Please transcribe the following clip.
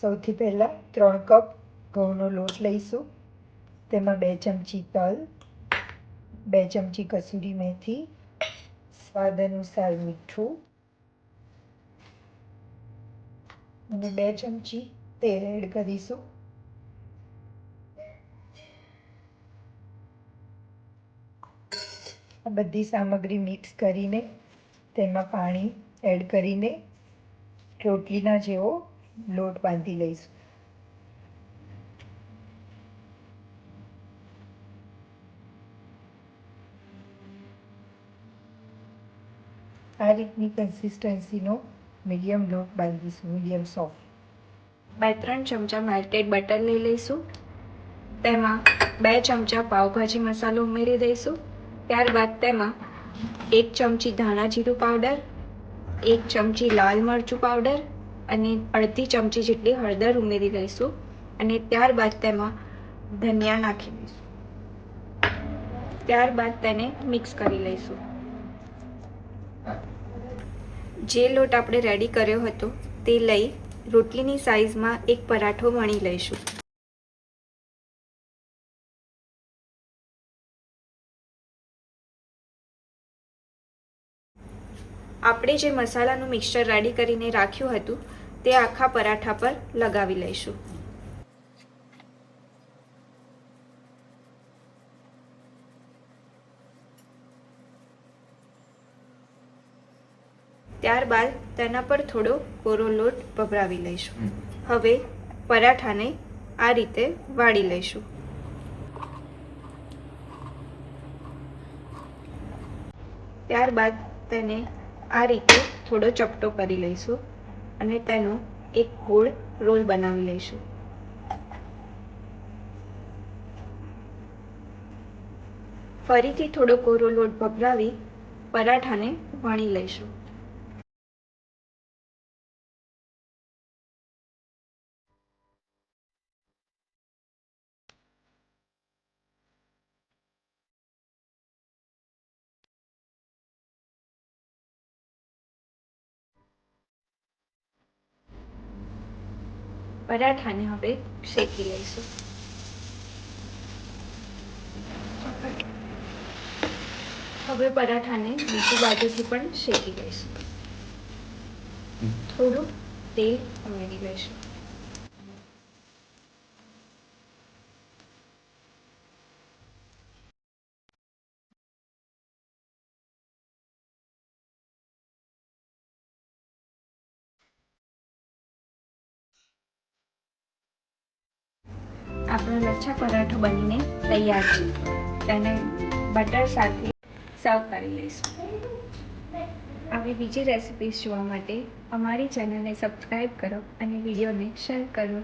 સૌથી પહેલાં 3 કપ ઘઉંનો લોટ લઈશું. તેમાં 2 ચમચી તલ, 2 ચમચી કસૂરી મેથી, સ્વાદ અનુસાર મીઠું અને 2 ચમચી તેલ એડ કરીશું. આ બધી સામગ્રી મિક્સ કરીને તેમાં પાણી એડ કરીને રોટલીના જેવો લોટ બાંધી લઈશું. આ રીતની કન્સિસ્ટન્સીનો મીડિયમ લોટ બાંધીશું, મીડિયમ સોફ્ટ. 2-3 ચમચા મેલ્ટેડ બટર લઈ લઈશું. તેમાં 2 ચમચા પાવભાજી મસાલો ઉમેરી દઈશું. ત્યારબાદ તેમાં 1 ચમચી ધાણા જીરું પાવડર, 1 ચમચી લાલ મરચું પાવડર અને અડધી ચમચી જેટલી હળદર ઉમેરી દઈશું અને ત્યારબાદ તેમાં ધનિયા નાખી દઈશું. ત્યારબાદ તેને મિક્સ કરી લઈશું. જે લોટ આપણે રેડી કર્યો હતો તે લઈ રોટલીની સાઈઝમાં એક પરાઠો વણી લઈશું. આપણે જે મસાલાનું મિક્સચર રેડી કરીને રાખ્યું હતું તે આખા પરાઠા પર લગાવી લઈશું. ત્યારબાદ તેના પર થોડો કોરો લોટ ભભરાવી લઈશું. હવે પરાઠાને આ રીતે વાળી લઈશું. ત્યારબાદ તેને આ રીતે થોડો ચપટો કરી લઈશું અને તેનો એક ગોળ રોલ બનાવી લઈશું. ફરીથી થોડો કોરો લોટ ભભરાવી પરાઠાને વણી લઈશું. પરાઠાને હવે શેકી લઈશું. હવે પરાઠાને બીજી બાજુથી પણ શેકી લઈશું. થોડું તેલ ઉમેરી લઈશું. આપણો લચ્છા પરાઠો બનીને તૈયાર છે. તેને બટર સાથે સર્વ કરી લઈશું. આવી બીજી રેસિપીઝ જોવા માટે અમારી ચેનલને સબસ્ક્રાઈબ કરો અને વિડીયોને શેર કરો.